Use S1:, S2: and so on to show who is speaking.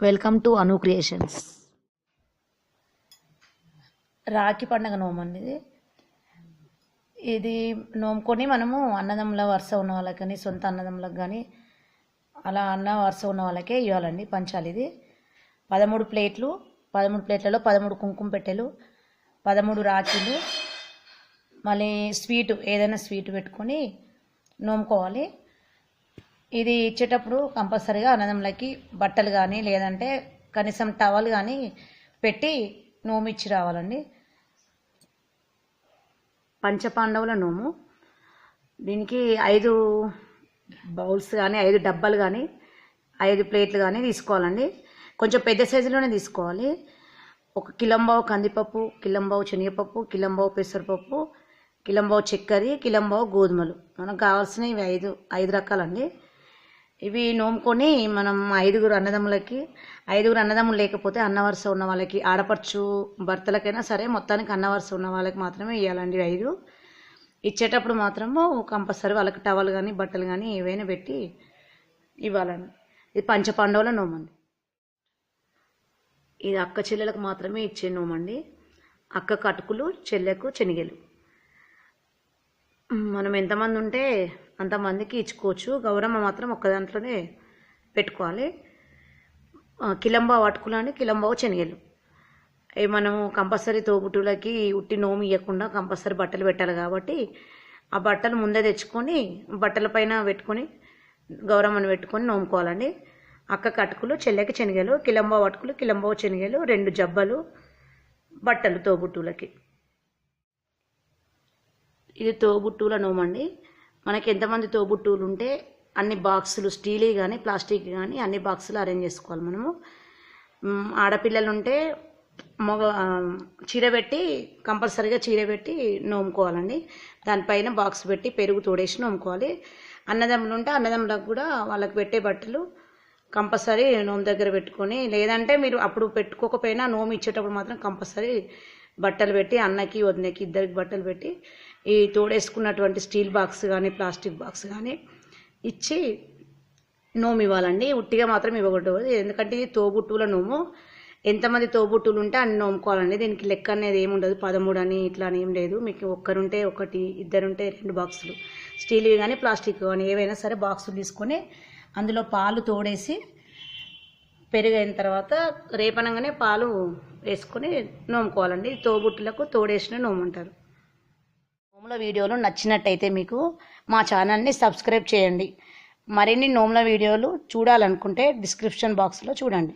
S1: Welcome to Anu creations. Rakhi పండుగ నోమండి ఇది నోముకొని మనము అన్నదమ్ముల వరుస ఉన్న వాళ్ళకి కానీ సొంత అన్నదమ్ములకు కానీ అలా అన్న వరుస ఉన్న వాళ్ళకే ఇవ్వాలండి, పంచాలి. ఇది 13 ప్లేట్లు, 13 ప్లేట్లలో 13 కుంకుమ పెట్టెలు, 13 రాఖీలు, మళ్ళీ స్వీటు ఏదైనా స్వీట్ పెట్టుకొని నోముకోవాలి. ఇది ఇచ్చేటప్పుడు కంపల్సరీగా అన్నదమ్ములకి బట్టలు కానీ లేదంటే కనీసం టవల్ కానీ పెట్టి నోము ఇచ్చి రావాలండి. పంచపాండవుల నోము. దీనికి 5 బౌల్స్ కానీ 5 డబ్బాలు కానీ 5 ప్లేట్లు కానీ తీసుకోవాలండి. కొంచెం పెద్ద సైజులోనే తీసుకోవాలి. 1 కిలంబావు కందిపప్పు, కిలంబావు శనగపప్పు, కిలంబావు పెసరపప్పు, కిలంబావు చక్కెర, కిలంబావు గోధుమలు. మనకు కావాల్సినవి 5 రకాలండి. ఇవి నోముకొని మనం 5 అన్నదమ్ములకి, 5 అన్నదమ్ములు లేకపోతే అన్న వరుస ఉన్న వాళ్ళకి, ఆడపడుచు భర్తలకైనా సరే మొత్తానికి అన్న వరుస ఉన్న వాళ్ళకి మాత్రమే ఇవ్వాలండి. 5 ఇచ్చేటప్పుడు మాత్రము కంపల్సరీ వాళ్ళకి టవల్ కానీ బట్టలు కానీ ఏవైనా పెట్టి ఇవ్వాలండి. ఇది పంచపాండవుల నోమండి. ఇది అక్క చెల్లెలకు మాత్రమే ఇచ్చే నోమండి. అక్క కటుకులు, చెల్లెకు శనగలు. మనం ఎంతమంది ఉంటే అంతమందికి ఇచ్చుకోవచ్చు. గౌరమ్మ మాత్రం ఒక్క దాంట్లోనే పెట్టుకోవాలి. కిలంబావు అటుకులు అని కిలంబావు శనగలు. ఇవి మనము కంపల్సరీ తోబుట్టులకి ఉట్టి నోము ఇవ్వకుండా కంపల్సరీ బట్టలు పెట్టాలి కాబట్టి ఆ బట్టలు ముందే తెచ్చుకొని బట్టల పైన పెట్టుకొని గౌరమ్మను పెట్టుకొని నోముకోవాలండి. అక్క కటుకులు, చెల్లెకి శనగలు, కిలంబావు అటుకులు, కిలంబావు శనగలు, 2 జబ్బలు బట్టలు తోబుట్టులకి. ఇది తోబుట్టుల నోమండి. మనకి ఎంతమంది తోబుట్టువులు ఉంటే అన్ని బాక్సులు, స్టీల్ కానీ ప్లాస్టిక్ కానీ అన్ని బాక్సులు అరేంజ్ చేసుకోవాలి. మనము ఆడపిల్లలు ఉంటే చీర పెట్టి కంపల్సరీగా చీర పెట్టి నోముకోవాలండి. దానిపైన బాక్స్ పెట్టి పెరుగు తోడేసి నోముకోవాలి. అన్నదమ్ములు ఉంటే అన్నదమ్ములకు కూడా వాళ్ళకి పెట్టే బట్టలు కంపల్సరీ నోము దగ్గర పెట్టుకొని, లేదంటే మీరు అప్పుడు పెట్టుకోకపోయినా నోము ఇచ్చేటప్పుడు మాత్రం కంపల్సరీ బట్టలు పెట్టి అన్నకి వదినకి ఇద్దరికి బట్టలు పెట్టి ఈ తోడేసుకున్నటువంటి స్టీల్ బాక్స్ కానీ ప్లాస్టిక్ బాక్స్ కానీ ఇచ్చి నోము ఇవ్వాలండి. ఉట్టిగా మాత్రం ఇవ్వకూడదు. ఎందుకంటే ఇది తోబుట్టువుల నోము. ఎంతమంది తోబుట్టువులు ఉంటే అన్ని నోముకోవాలండి. దీనికి లెక్క అనేది ఏమి ఉండదు. 13 అని ఇట్లా అని ఏం లేదు. మీకు ఒక్కరుంటే 1, ఇద్దరుంటే 2 బాక్సులు, స్టీల్వి కానీ ప్లాస్టిక్ కానీ ఏవైనా సరే బాక్సులు తీసుకొని అందులో పాలు తోడేసి పెరుగు అయిన తర్వాత రేపనంగానే పాలు వేసుకొని నోముకోవాలండి. తోబుట్టులకు తోడేసిన నోము అంటారు. నోముల వీడియోలు నచ్చినట్టయితే మీకు మా ఛానల్ని సబ్స్క్రైబ్ చేయండి. మరిన్ని నోముల వీడియోలు చూడాలనుకుంటే డిస్క్రిప్షన్ బాక్స్లో చూడండి.